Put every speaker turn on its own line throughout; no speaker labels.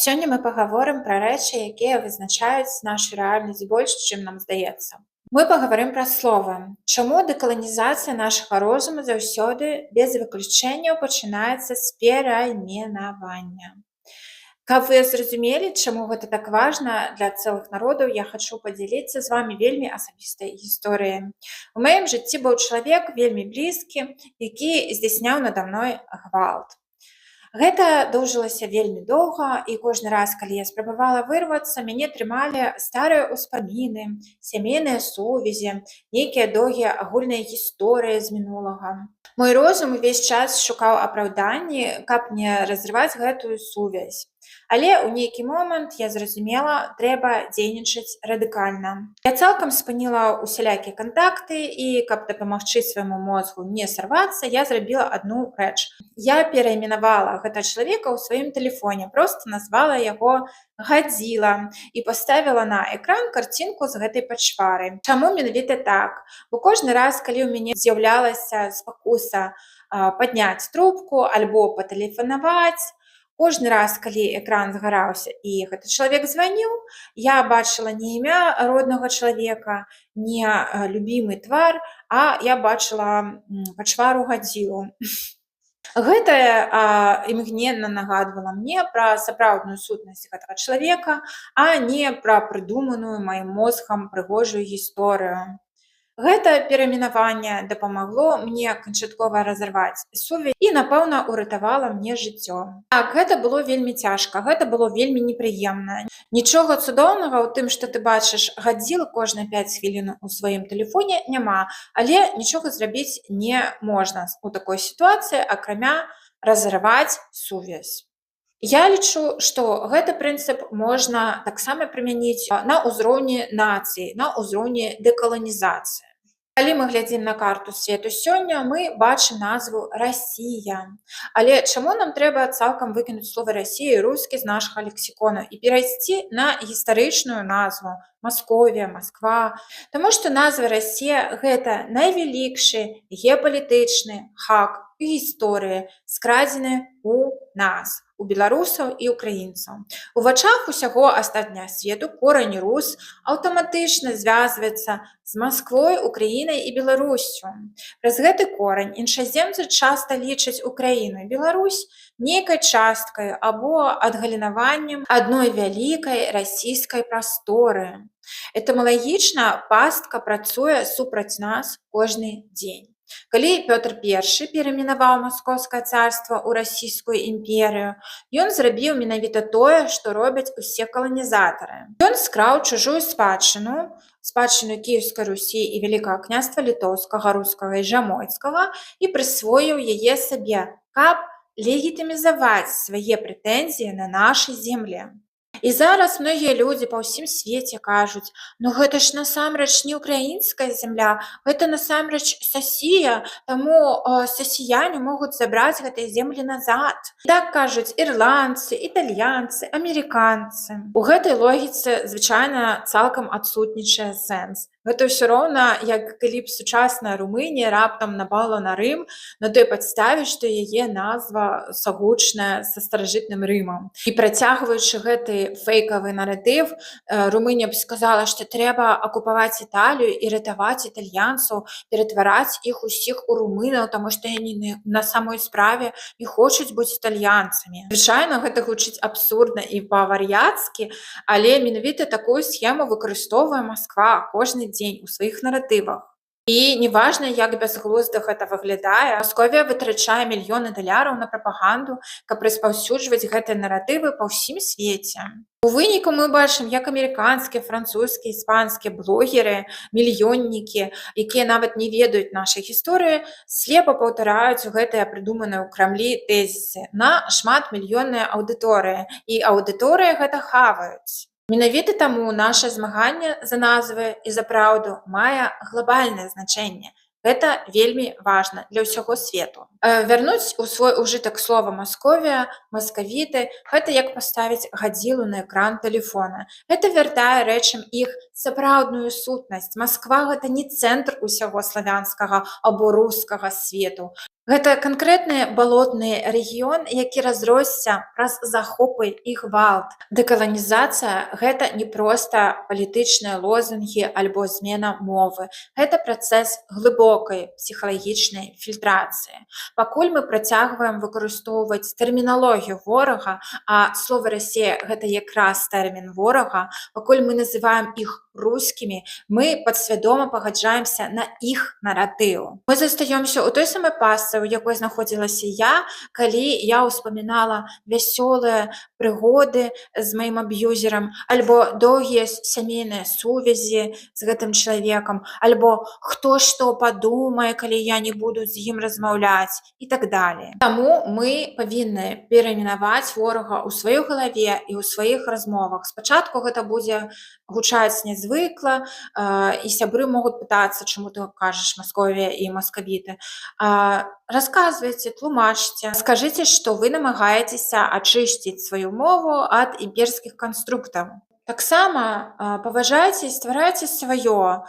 Сёння мы пагаворым пра рэчы, якія вызначаюць нашу рэальнасць больш, чым нам здаецца. Мы паговорым пра словы. Чаму дэкаланізацыя нашага розуму заўсёды без выключэнняў пачынаецца з перайменавання. Каб вы зразумелі, чаму гэта так важна для цэлых народаў, я хачу падзяліцца з вамі вельмі асабістай гісторыяй. У маім жыцці быў чалавек вельмі блізкі, які здзяйсняў нада мной гвалт. Гэта доўжылася вельмі доўга, і кожны раз, калі я спрабавала вырвацца, мяне трымалі старыя ўспаміны, сямейныя сувязі, нейкія доўгія агульныя гісторыі з мінулага. Мой розум увесь час шукаў апраўданні, каб не разрываць гэтую сувязь. Але ў нейкі момант я зразумела, трэба дзейнічаць радыкальна. Я цалкам спыніла усялякія кантакты, і каб дапамагчы свайму мозгу не сарвацца, я зрабіла адну рэч. Я перайменавала гэта чалавека ў сваім тэлефоне, проста назвала яго Гадзіла і паставіла на экран карцінку з гэтай пачварай. Чаму менавіта так? Бо кожны раз, калі ў мяне з'яўлялася спакуса падняць трубку альбо патэлефанаваць, кожны раз, калі экран згараўся і гэты чалавек званіў, я бачыла не імя роднага чалавека, не любімы твар, а я бачыла пачвару Гадзілу. Гэта імгненна нагадвала мне пра сапраўдную сутнасць гэтага чалавека, а не пра прыдуманую маім мозгам прыгожую гісторыю. Гэта перайменаванне дапамагло мне канчаткова разарваць сувязь і, напэўна, уратавала мне жыццё. Так, гэта было вельмі цяжка, гэта было вельмі непрыемна. Нічога цудоўнага ў тым, што ты бачыш Гадзілу кожныя 5 хвілін у сваім тэлефоне няма, але нічога зрабіць не можна у такой сітуацыі, акрамя разарваць сувязь. Я лічу, што гэты прынцып можна таксама прымяніць на ўзроўні нацыі, на ўзроўні дэкаланізацыі. Калі мы глядзім на карту свету сёння, мы бачым назву Расія. Але чаму нам трэба цалкам выкінуць словы Расія і рускі з нашага лексікону і перайсці на гістарычную назву Масковія, Масква? Таму што назва Расія гэта найвялікшы геапалітычны хак у гісторыі, скрадзены у нас, у беларусаў і украінцаў. У вачах усяго астатняга свету корань рус аўтаматычна звязваецца з Масквой, Украінай і Беларуссю. Праз гэты корань іншаземцы часта лічаць Украіну і Беларусь нейкай часткай або адгалінаваннем адной вялікай расійскай прасторы. Этымалагічна пастка працуе супраць нас кожны дзень. Калі Пётр I перайменаваў Маскоўскае царства ў расійскую імперію, ён зрабіў менавіта тое, што робяць усе каланізатары. Ён скраў чужую спадчыну Кіеўскай Русі і Вялікага княства літоўскага, рускага і жамойцкага і прысвоіў яе сабе, каб легітымізаваць свае прэтэнзіі на нашай земле. І зараз многія людзі па ўсім свеце кажуць: ну гэта ж насамрэч не украінская зямля, гэта насамрэч Сасія, таму сасіяне могуць забраць гэтыя землі назад. Так кажуць ірландцы, італьянцы, амерыканцы. У гэтай логіцы, звычайна, цалкам адсутнічае сэнс. Гэта ўсё роўна, як калі б сучасная Румынія раптам напала на Рым на той падставе, што яе назва сагучная са старажытным Рымам. І працягваючы гэты фэйкавы наратыў, Румынія б сказала, што трэба акупаваць Італію і ратаваць італьянцаў, ператвараць іх усіх у румынаў, таму што яны на самой справе не хочуць быць італьянцамі. Звычайна, гэта гучыць абсурдна і па-вар'яцкі, але менавіта такую схему выкарыстоўвае Масква кожны дзень у сваіх наратывах. І неважна, як бязглузда гэта выглядае, Масковія вытрачае мільёны даляраў на прапаганду, каб распаўсюджваць гэтыя наратывы па ўсім свеце. У выніку мы бачым, як амерыканскія, французскія, іспанскія блогеры, мільённікі, якія нават не ведаюць нашай гісторыі, слепа паўтараюць гэтыя прыдуманыя ў Крамлі тэзісы на шматмільённыя аўдыторыі, і аўдыторыя гэта хаваюць. Менавіта таму наша змаганне за назвы і за праўду мае глобальнае значэнне. Гэта вельмі важна для ўсяго свету. Вярнуць у свой ужытак слова Масковія, маскавіты гэта як паставіць гадзілу на экран тэлефона. Гэта вяртае рэчам іх сапраўдную сутнасць. Масква гэта не цэнтр усяго славянскага або рускага свету. Гэта канкрэтны балотны рэгіён, які разросся праз захопы і гвалт. Дэкаланізацыя гэта не проста палітычныя лозунгі альбо змена мовы. Гэта працэс глыбокай псіхалагічнай фільтрацыі. Пакуль мы працягваем выкарыстоўваць тэрміналогію ворага, а слова Расія гэта якраз тэрмін ворага, пакуль мы называем іх рускімі, мы падсвядома пагаджаемся на іх наратыў. Мы застаёмся ў той самай пастцы, у якой знаходзілася я, калі я ўспамінала вясёлыя прыгоды з маім аб'юзерам, альбо доўгія сямейныя сувязі з гэтым чалавекам, альбо хто што падумае, калі я не буду з ім размаўляць і так далее. Таму мы павінны перайменаваць ворага ў сваёй галаве і ў сваіх размовах. Спачатку гэта будзе гучаць нязвыкла, і сябры могуць пытацца, чаму ты кажаш Масковія і маскавіты. Расказвайце, тлумачце, скажыце, што вы намагаецеся ачысціць сваю мову ад імперскіх канструктаў. Таксама паважайце і стварайце сваё,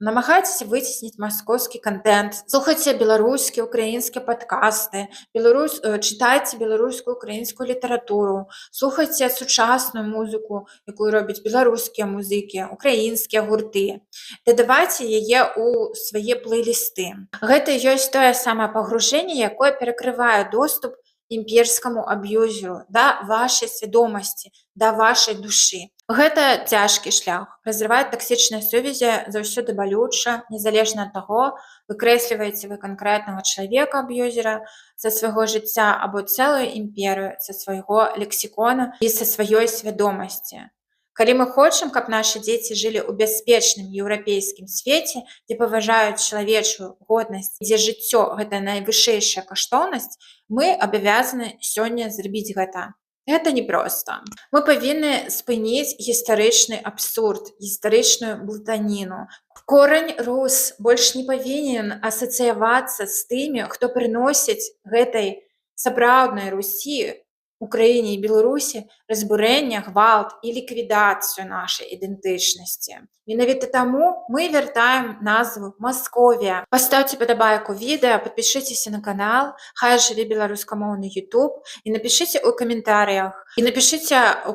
намагайцеся выцесніць маскоўскі кантэнт, слухайце беларускія, украінскія падкасты, чытайце беларускую, украінскую літаратуру, слухайце сучасную музыку, якую робяць беларускія музыкі, украінскія гурты. Дадавайце яе ў свае плейлісты. Гэта ёсць тое самае пагружэнне, якое перакрывае доступ імперскаму аб'юзеру да вашай свядомасці, да вашай душы. Гэта цяжкі шлях. Разрываць таксічныя сувязі заўсёды балюча, незалежна ад таго, выкрэсліваеце вы канкрэтнага чалавека-аб'юзера са свайго жыцця або цэлую імперыю са свайго лексікона і са сваёй свядомасці. Калі мы хочам, каб нашы дзеці жылі ў бяспечным еўрапейскім свеце, дзе паважаюць чалавечую годнасць, дзе жыццё гэта найвышэйшая каштоўнасць, мы абавязаны сёння зрабіць гэта. Гэта непроста. Мы павінны спыніць гістарычны абсурд, гістарычную блытаніну. Корань рус больш не павінен асацыявацца з тымі, хто прыносіць гэтай сапраўднай Русі, Украіне і Беларусі разбурэнне, гвалт і ліквідацыю нашай ідэнтычнасці. Менавіта таму мы вяртаем назву Масковія. Паставьте падабайку відэа, падпішыцеся на канал, хай жыве беларускамоўны YouTube і напішыце ў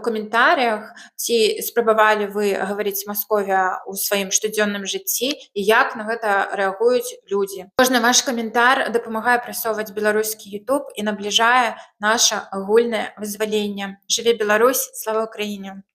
каментарыях, ці спрабавалі вы гаварыць Масковія ў сваім штодзённым жыцці і як на гэта рэагуюць людзі. Кожны ваш каментар дапамагае прасоўваць беларускі YouTube і набліжае наша агульнае вызваленне. Жыве Беларусь, слава Украіне!